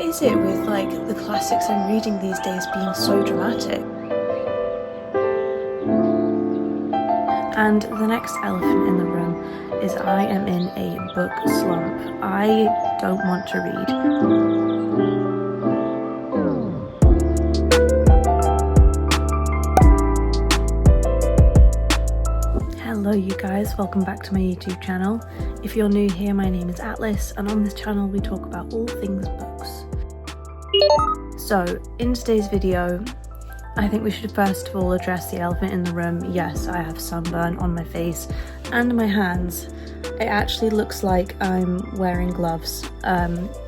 is it with like the classics I'm reading these days being so dramatic? And the next elephant in the room is I am in a book slump. I don't want to read. Hello you guys, welcome back to my YouTube channel. If you're new here, my name is Atlas, and on this channel we talk about all things books. So in today's video, I think we should first of all address the elephant in the room. Yes, I have sunburn on my face and my hands. It actually looks like I'm wearing gloves.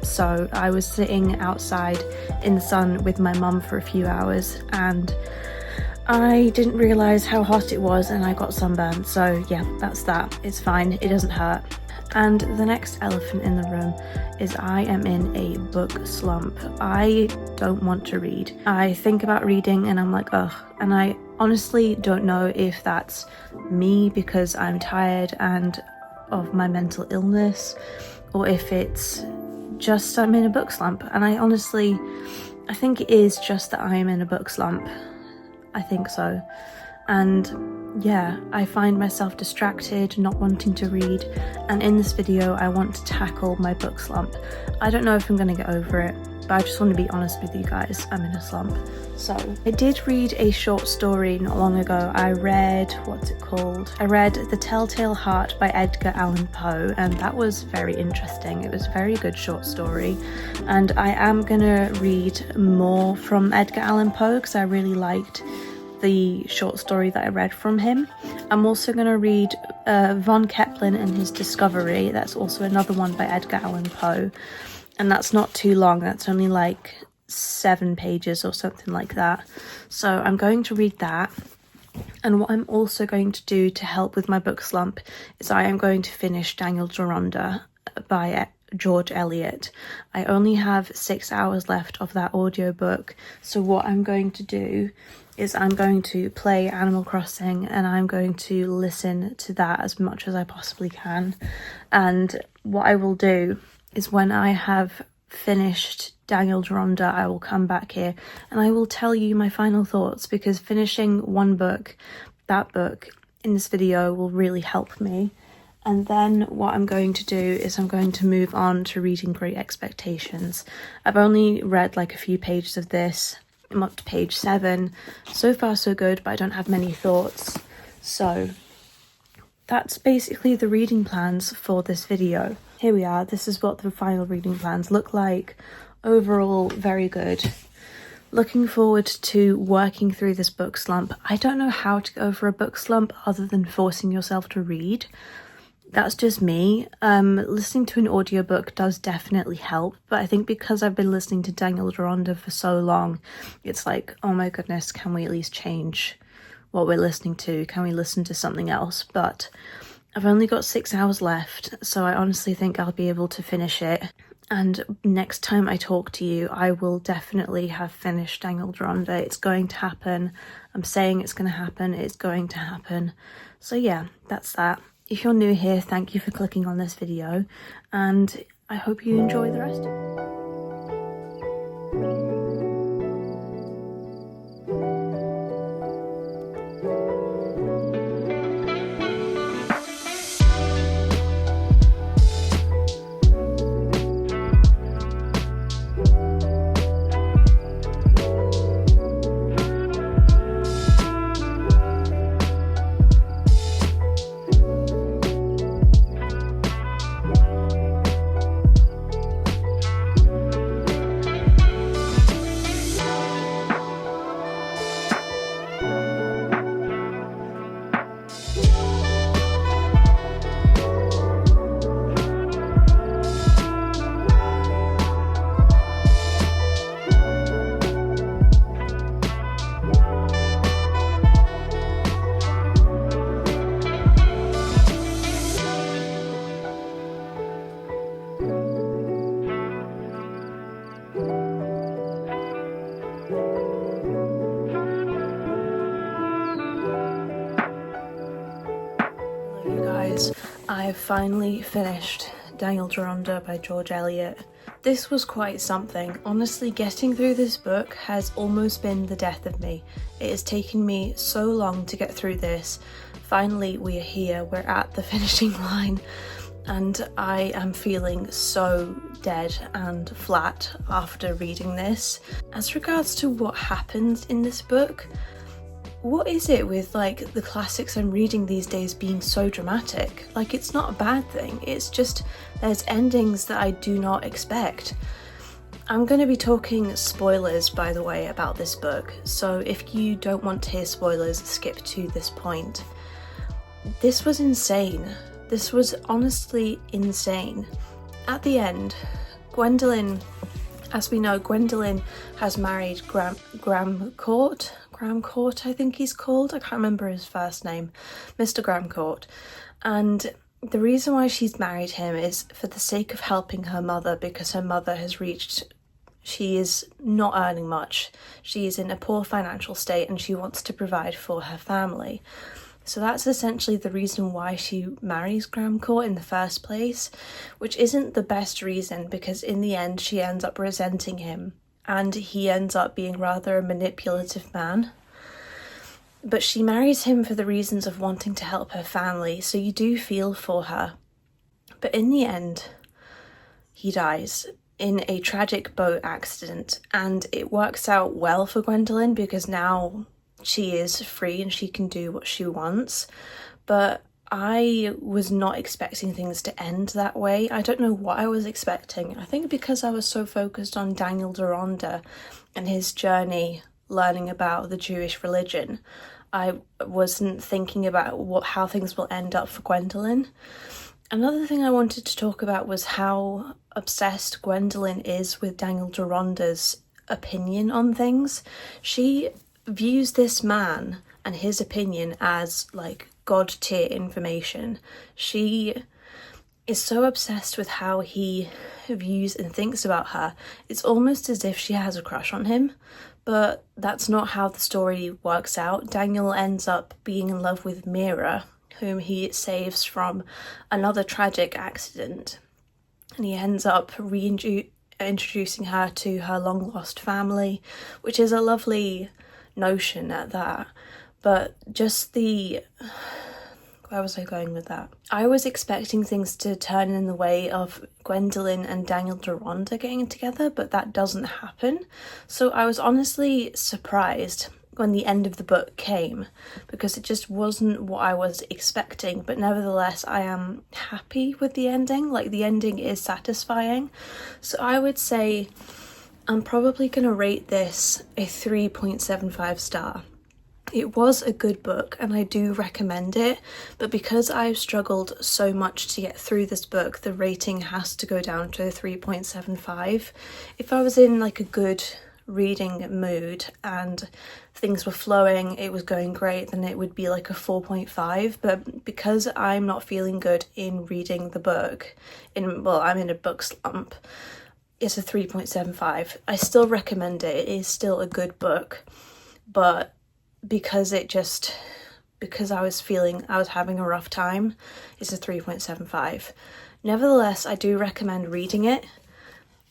So I was sitting outside in the sun with my mum for a few hours and I didn't realise how hot it was and I got sunburned. So yeah, that's that. It's fine, it doesn't hurt. And the next elephant in the room is I am in a book slump. I don't want to read. I think about reading and I'm like, ugh. And I honestly don't know if that's me because I'm tired and of my mental illness, or if it's just I'm in a book slump. And I think it is just that I'm in a book slump. I think so. And yeah, I find myself distracted, not wanting to read, and in this video I want to tackle my book slump. I don't know if I'm going to get over it, but I just want to be honest with you guys, I'm in a slump. So I did read a short story not long ago. I read, what's it called? I read The Telltale Heart by Edgar Allan Poe, and that was very interesting. It was a very good short story, and I am gonna read more from Edgar Allan Poe because I really liked the short story that I read from him. I'm also going to read Von Kepler and His Discovery. That's also another one by Edgar Allan Poe, and that's not too long. That's only like 7 pages or something like that. So I'm going to read that. And what I'm also going to do to help with my book slump is I am going to finish Daniel Deronda by George Eliot. I only have 6 hours left of that audiobook, so what I'm going to do is I'm going to play Animal Crossing and I'm going to listen to that as much as I possibly can. And what I will do is when I have finished Daniel Deronda, I will come back here and I will tell you my final thoughts, because finishing one book, that book, in this video will really help me. And then what I'm going to do is I'm going to move on to reading Great Expectations. I've only read like a few pages of this. I'm up to page 7. So far so good, but I don't have many thoughts. So that's basically the reading plans for this video. Here we are. This is what the final reading plans look like. Overall, very good. Looking forward to working through this book slump. I don't know how to go over a book slump other than forcing yourself to read. That's just me. Listening to an audiobook does definitely help, but I think because I've been listening to Daniel Deronda for so long, it's like, oh my goodness, can we at least change what we're listening to? Can we listen to something else? But I've only got 6 hours left, so I honestly think I'll be able to finish it. And next time I talk to you, I will definitely have finished Daniel Deronda. It's going to happen. I'm saying it's going to happen. It's going to happen. So yeah, that's that. If you're new here, thank you for clicking on this video, and I hope you enjoy the rest of it. I've finally finished Daniel Deronda by George Eliot. This was quite something. Honestly, getting through this book has almost been the death of me. It has taken me so long to get through this. Finally, we are here. We're at the finishing line. And I am feeling so dead and flat after reading this. As regards to what happens in this book, what is it with like the classics I'm reading these days being so dramatic? Like, it's not a bad thing, it's just there's endings that I do not expect. I'm going to be talking spoilers, by the way, about this book, so if you don't want to hear spoilers, skip to this point. This was insane. This was honestly insane. At the end, Gwendolyn, as we know, Gwendolyn has married Graham Court, I think he's called. I can't remember his first name. Mr. Graham Court. And the reason why she's married him is for the sake of helping her mother, because her mother she is not earning much. She is in a poor financial state and she wants to provide for her family. So that's essentially the reason why she marries Graham Court in the first place, which isn't the best reason, because in the end she ends up resenting him and he ends up being rather a manipulative man. But she marries him for the reasons of wanting to help her family, so you do feel for her. But in the end, he dies in a tragic boat accident, and it works out well for Gwendolyn because now she is free and she can do what she wants. But I was not expecting things to end that way. I don't know what I was expecting. I think because I was so focused on Daniel Deronda and his journey learning about the Jewish religion, I wasn't thinking about how things will end up for Gwendolyn. Another thing I wanted to talk about was how obsessed Gwendolyn is with Daniel Deronda's opinion on things. She views this man and his opinion as like god tier information. She is so obsessed with how he views and thinks about her. It's almost as if she has a crush on him, but that's not how the story works out. Daniel ends up being in love with Mira, whom he saves from another tragic accident, and he ends up introducing her to her long lost family, which is a lovely notion at that. But just where was I going with that? I was expecting things to turn in the way of Gwendolyn and Daniel Deronda getting together, but that doesn't happen. So I was honestly surprised when the end of the book came, because it just wasn't what I was expecting. But nevertheless, I am happy with the ending. Like, the ending is satisfying. So I would say I'm probably going to rate this a 3.75 star. It was a good book and I do recommend it, but because I've struggled so much to get through this book, the rating has to go down to a 3.75. If I was in like a good reading mood and things were flowing, it was going great, then it would be like a 4.5. But because I'm not feeling good in reading the book, I'm in a book slump, it's a 3.75. I still recommend it. It is still a good book, but because I was having a rough time, it's a 3.75. Nevertheless, I do recommend reading it.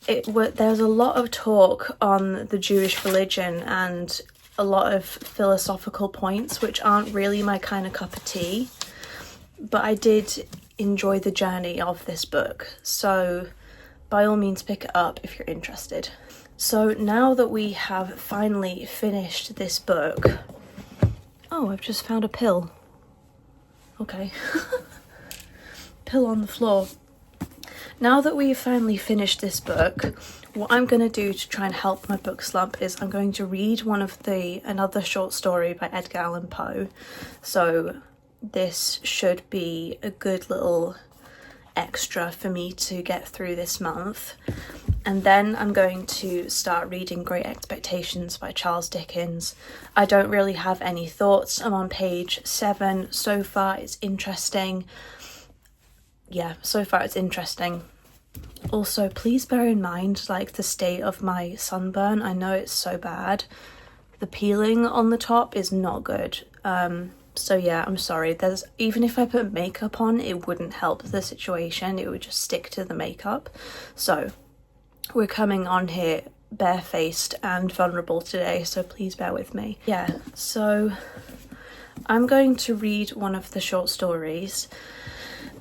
There's a lot of talk on the Jewish religion and a lot of philosophical points which aren't really my kind of cup of tea, but I did enjoy the journey of this book, so by all means pick it up if you're interested. So now that we have finally finished this book... Oh, I've just found a pill. Okay. Pill on the floor. Now that we've finally finished this book, what I'm going to do to try and help my book slump is I'm going to read another short story by Edgar Allan Poe. So this should be a good little extra for me to get through this month. And then I'm going to start reading Great Expectations by Charles Dickens. I don't really have any thoughts. I'm on page 7 so far. It's interesting. Yeah, so far it's interesting. Also, please bear in mind like the state of my sunburn. I know it's so bad. The peeling on the top is not good. So yeah, I'm sorry. Even if I put makeup on, it wouldn't help the situation. It would just stick to the makeup. So we're coming on here barefaced and vulnerable today, so please bear with me. Yeah, so I'm going to read one of the short stories,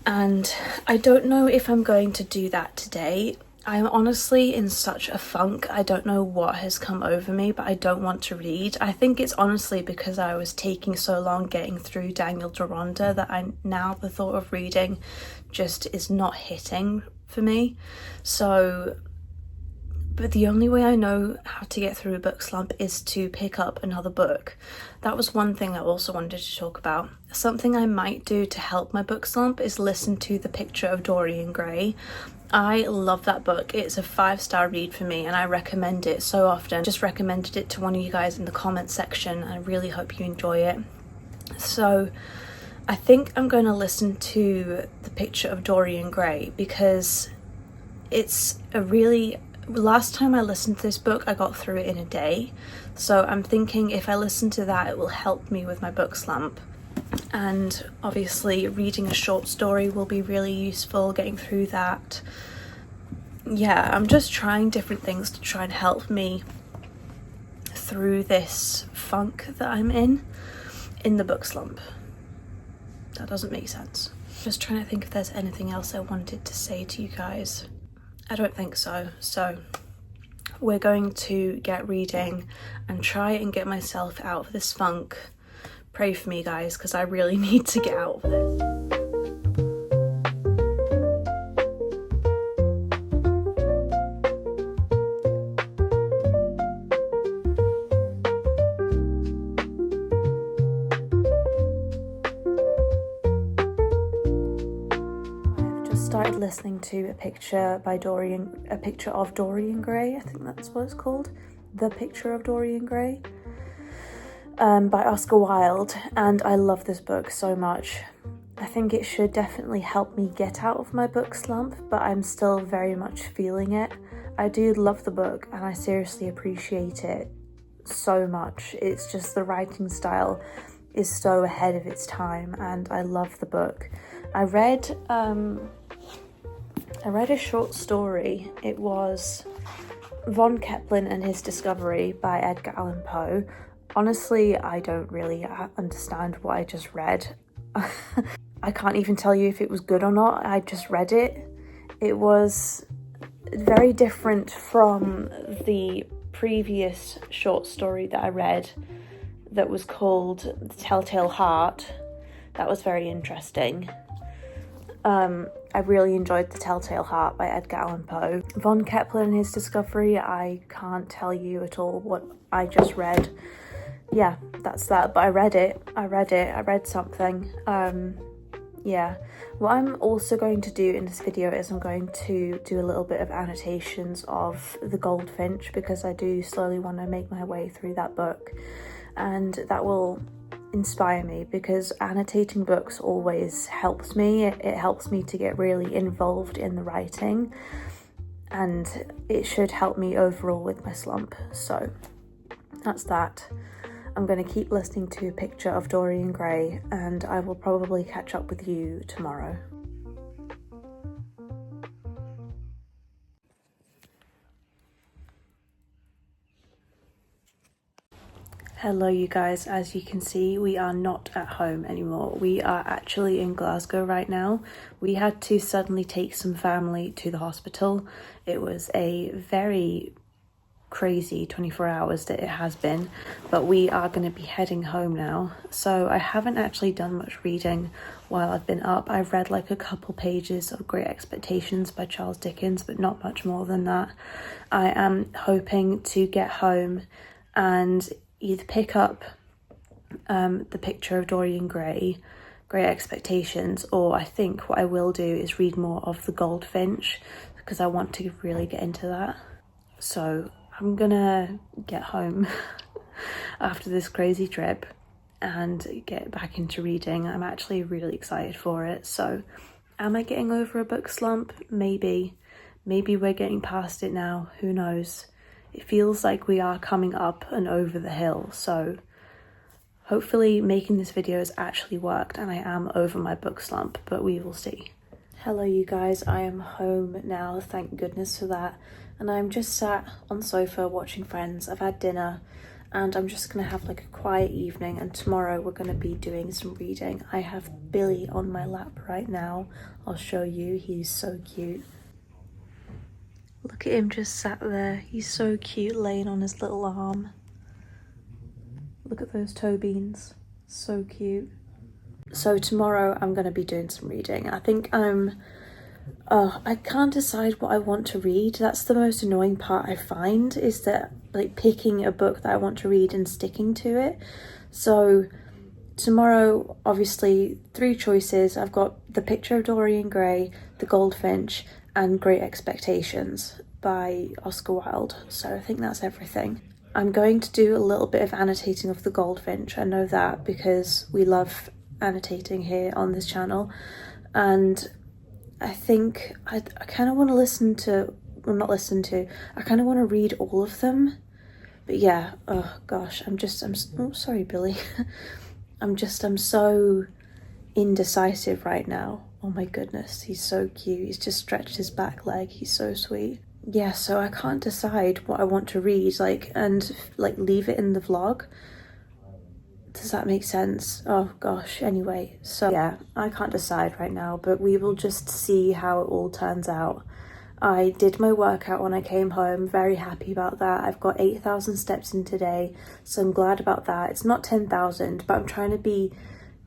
and I don't know if I'm going to do that today. I'm honestly in such a funk. I don't know what has come over me, but I don't want to read. I think it's honestly because I was taking so long getting through Daniel Deronda that now the thought of reading just is not hitting for me. So, but the only way I know how to get through a book slump is to pick up another book. That was one thing I also wanted to talk about. Something I might do to help my book slump is listen to The Picture of Dorian Gray. I love that book. It's a 5-star read for me and I recommend it so often. Just recommended it to one of you guys in the comments section. I really hope you enjoy it. So I think I'm going to listen to The Picture of Dorian Gray because it's a really... Last time I listened to this book, I got through it in a day. So I'm thinking if I listen to that, it will help me with my book slump. And obviously reading a short story will be really useful, getting through that. Yeah, I'm just trying different things to try and help me through this funk that I'm in the book slump. That doesn't make sense. Just trying to think if there's anything else I wanted to say to you guys. I don't think so. So we're going to get reading and try and get myself out of this funk. Pray for me, guys, because I really need to get out of this. I've just started listening to a picture of Dorian Gray. I think that's what it's called. The Picture of Dorian Gray. By Oscar Wilde, and I love this book so much. I think it should definitely help me get out of my book slump, but I'm still very much feeling it. I do love the book and I seriously appreciate it so much. It's just the writing style is so ahead of its time and I love the book. I read a short story. It was Von Kepler and His Discovery by Edgar Allan Poe. Honestly, I don't really understand what I just read. I can't even tell you if it was good or not. I just read it. It was very different from the previous short story that I read that was called The Telltale Heart. That was very interesting. I really enjoyed The Telltale Heart by Edgar Allan Poe. Von Kepler and His Discovery, I can't tell you at all what I just read. Yeah, that's that, but I read something. Yeah, what I'm also going to do in this video is I'm going to do a little bit of annotations of The Goldfinch because I do slowly want to make my way through that book, and that will inspire me because annotating books always helps me. It helps me to get really involved in the writing, and it should help me overall with my slump. So that's that. I'm going to keep listening to A Picture of Dorian Gray and I will probably catch up with you tomorrow. Hello you guys, as you can see we are not at home anymore. We are actually in Glasgow right now. We had to suddenly take some family to the hospital. It was a very crazy 24 hours that it has been, but we are going to be heading home now. So I haven't actually done much reading while I've been up. I've read like a couple pages of Great Expectations by Charles Dickens, but not much more than that. I am hoping to get home and either pick up The Picture of Dorian Gray, Great Expectations, or I think what I will do is read more of The Goldfinch because I want to really get into that. So I'm gonna get home after this crazy trip and get back into reading. I'm actually really excited for it. So am I getting over a book slump? Maybe we're getting past it now, who knows. It feels like we are coming up and over the hill, so hopefully making this video has actually worked and I am over my book slump, but we will see. Hello you guys, I am home now, thank goodness for that. and I'm just sat on the sofa watching Friends. I've had dinner and I'm just gonna have like a quiet evening, and tomorrow we're gonna be doing some reading. I have Billy on my lap right now. I'll show you, he's so cute. Look at him just sat there. He's so cute laying on his little arm. Look at those toe beans, so cute. So tomorrow I'm gonna be doing some reading. I think I can't decide what I want to read. That's the most annoying part I find, is that like picking a book that I want to read and sticking to it. So tomorrow, obviously, 3 choices. I've got The Picture of Dorian Gray, The Goldfinch, and Great Expectations by Oscar Wilde. So I think that's everything. I'm going to do a little bit of annotating of The Goldfinch. I know that because we love annotating here on this channel, and I think I kind of want to listen to, well, not listen to, I kind of want to read all of them. But yeah, oh gosh, oh, sorry, Billy. I'm so indecisive right now. Oh my goodness, he's so cute. He's just stretched his back leg. He's so sweet. Yeah, so I can't decide what I want to read, and leave it in the vlog. Does that make sense? Oh gosh, anyway, so yeah, I can't decide right now, but we will just see how it all turns out. I did my workout when I came home, very happy about that. I've got 8,000 steps in today, so I'm glad about that. It's not 10,000, but I'm trying to be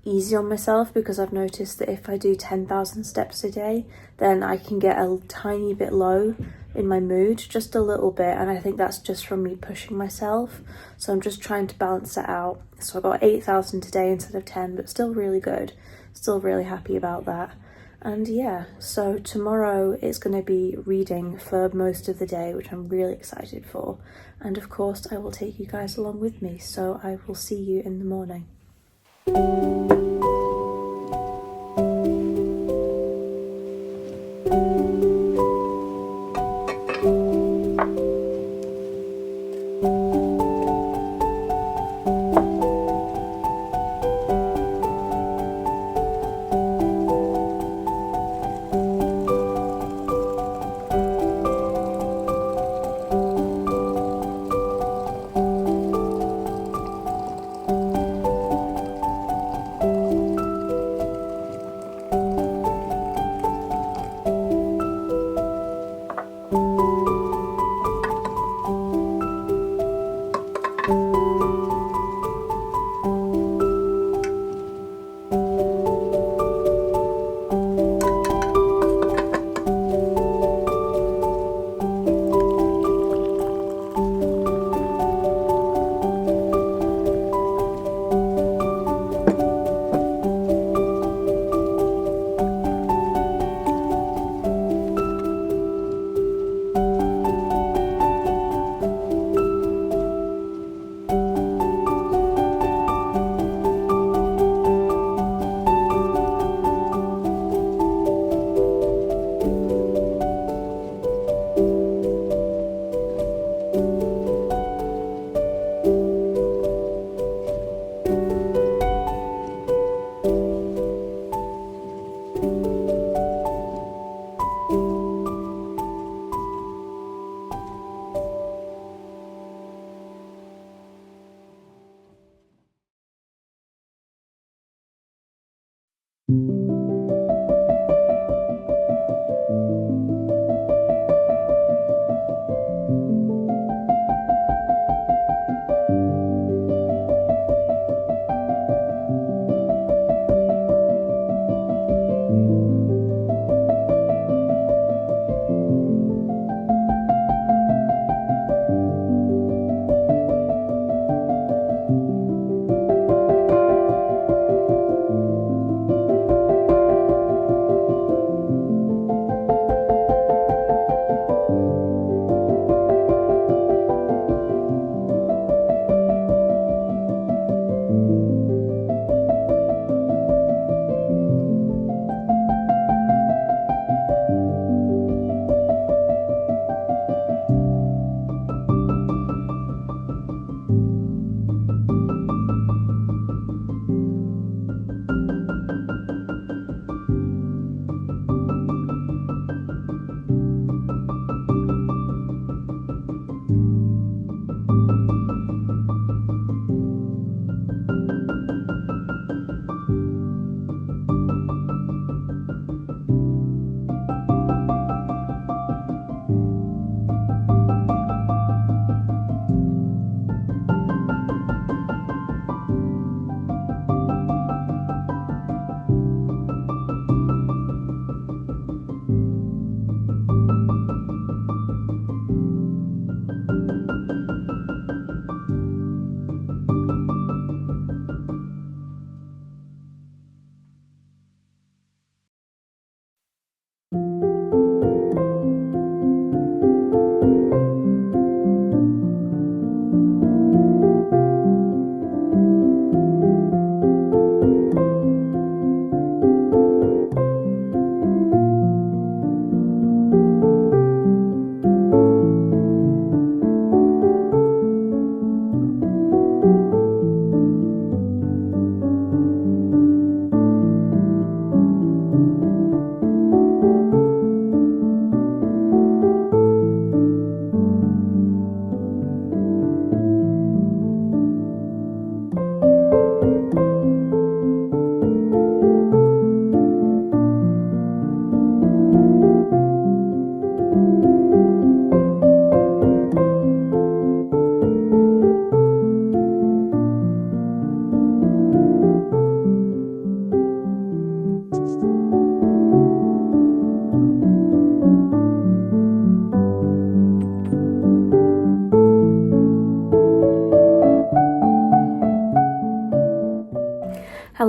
easy on myself, because I've noticed that if I do 10,000 steps a day, then I can get a tiny bit low in my mood, just a little bit, and I think that's just from me pushing myself. So I'm just trying to balance that out. So I got 8,000 today instead of 10, but still really good. Still really happy about that. And yeah, so tomorrow it's going to be reading for most of the day, which I'm really excited for. And of course I will take you guys along with me, so I will see you in the morning.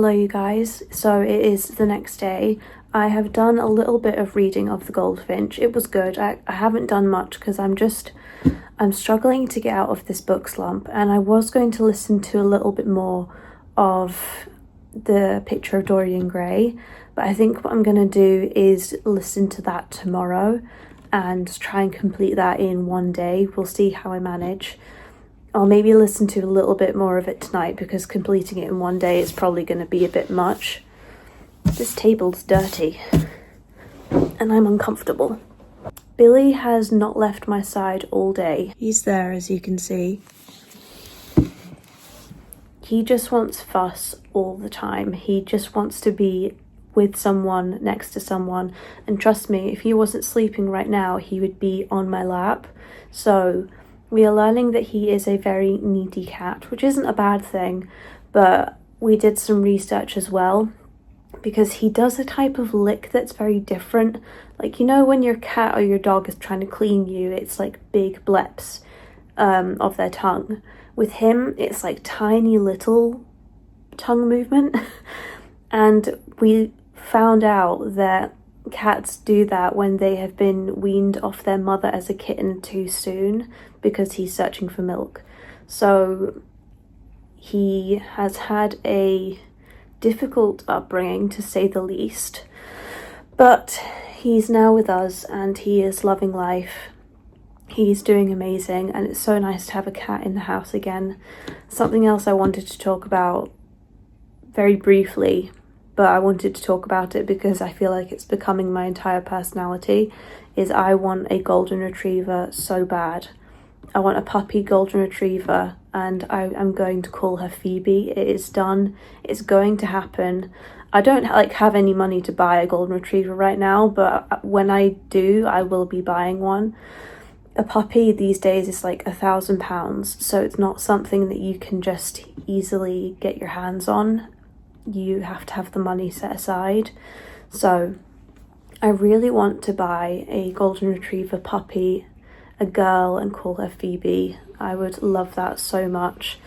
Hello you guys, so it is the next day. I have done a little bit of reading of the goldfinch. It was good. I haven't done much because I'm struggling to get out of this book slump, and I was going to listen to a little bit more of the Picture of Dorian Gray, but I think what I'm going to do is listen to that tomorrow and try and complete that in one day. We'll see how I manage. I'll maybe listen to a little bit more of it tonight because completing it in one day is probably going to be a bit much. This table's dirty and I'm uncomfortable. Billy has not left my side all day. He's there, as you can see. He just wants fuss all the time. He just wants to be with someone, next to someone, and trust me, if he wasn't sleeping right now, he would be on my lap. So we are learning that he is a very needy cat, which isn't a bad thing, but we did some research as well, because he does a type of lick that's very different. Like, you know, when your cat or your dog is trying to clean you, it's like big bleps of their tongue. With him, it's like tiny little tongue movement. And we found out that cats do that when they have been weaned off their mother as a kitten too soon because he's searching for milk. So he has had a difficult upbringing, to say the least, but he's now with us and he is loving life. He's doing amazing, and it's so nice to have a cat in the house again. Something else I wanted to talk about very briefly, but I wanted to talk about it because I feel like it's becoming my entire personality, is I want a golden retriever so bad. I want a puppy golden retriever, and I'm going to call her Phoebe. It is done. It's going to happen. I don't have any money to buy a golden retriever right now, but when I do, I will be buying one. A puppy these days is like £1,000, so it's not something that you can just easily get your hands on. You have to have the money set aside. So I really want to buy a golden retriever puppy, a girl, and call her Phoebe. I would love that so much.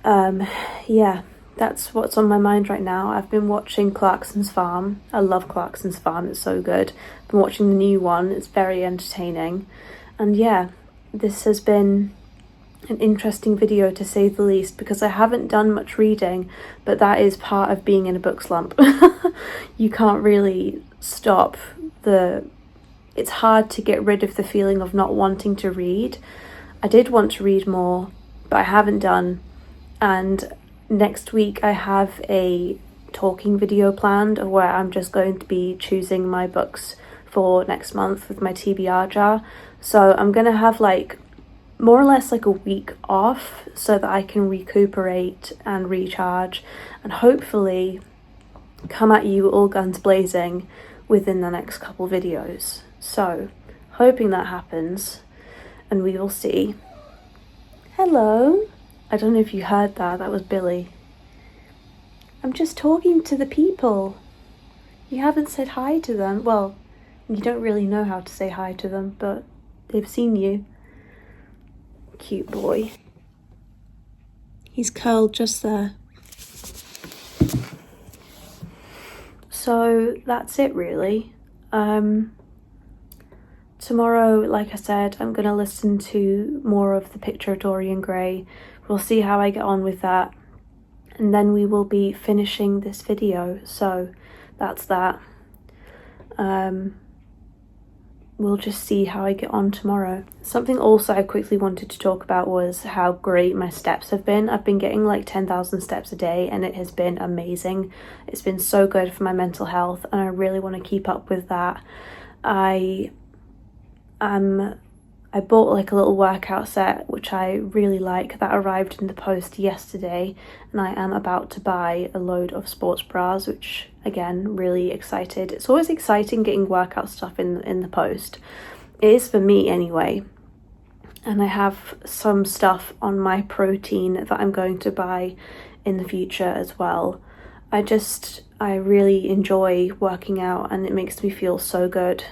Yeah, that's what's on my mind right now. I've been watching Clarkson's Farm. I love Clarkson's Farm, it's so good. I've been watching the new one, it's very entertaining. And yeah, this has been an interesting video to say the least, because I haven't done much reading, but that is part of being in a book slump. You can't really stop it's hard to get rid of the feeling of not wanting to read. I did want to read more, but I haven't done. And next week I have a talking video planned where I'm just going to be choosing my books for next month with my TBR jar. So I'm gonna have more or less a week off so that I can recuperate and recharge and hopefully come at you all guns blazing within the next couple videos. So hoping that happens, and we will see. Hello. I don't know if you heard that. That was Billy. I'm just talking to the people. You haven't said hi to them. Well, you don't really know how to say hi to them, but they've seen you. Cute boy. He's curled just there. So that's it really. Tomorrow, like I said, I'm going to listen to more of the Picture of Dorian Gray. We'll see how I get on with that. And then we will be finishing this video. So that's that. We'll just see how I get on tomorrow. Something also I quickly wanted to talk about was how great my steps have been. I've been getting 10,000 steps a day and it has been amazing. It's been so good for my mental health and I really want to keep up with that. I bought a little workout set which I really like, that arrived in the post yesterday, and I am about to buy a load of sports bras, which again, really excited. It's always exciting getting workout stuff in the post. It is for me anyway. And I have some stuff on my protein that I'm going to buy in the future as well. I really enjoy working out and it makes me feel so good.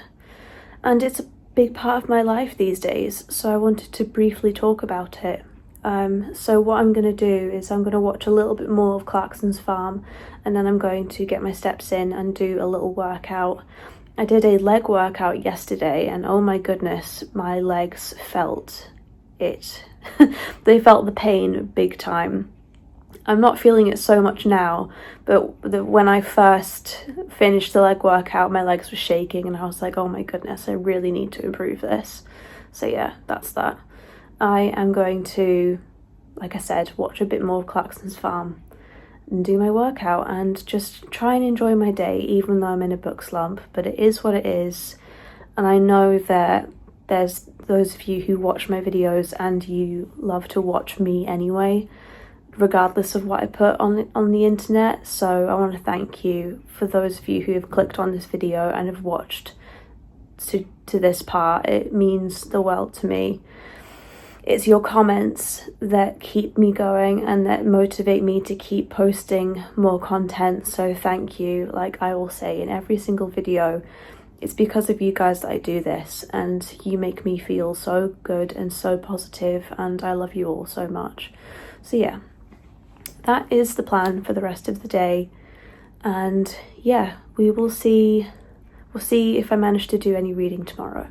And it's a big part of my life these days, so I wanted to briefly talk about it. So what I'm going to do is I'm going to watch a little bit more of Clarkson's Farm, and then I'm going to get my steps in and do a little workout. I did a leg workout yesterday, and oh my goodness, my legs felt it. They felt the pain big time. I'm not feeling it so much now, but when I first finished the leg workout, my legs were shaking, and I was like, oh my goodness, I really need to improve this. So yeah, that's that. I am going to, like I said, watch a bit more of Clarkson's Farm and do my workout and just try and enjoy my day, even though I'm in a book slump. But it is what it is, and I know that there's those of you who watch my videos and you love to watch me anyway, regardless of what I put on the internet. So I want to thank you for those of you who have clicked on this video and have watched to this part. It means the world to me. It's your comments that keep me going and that motivate me to keep posting more content, so thank you. Like I will say in every single video, it's because of you guys that I do this, and you make me feel so good and so positive, and I love you all so much. So yeah, that is the plan for the rest of the day, and yeah, we'll see if I manage to do any reading tomorrow.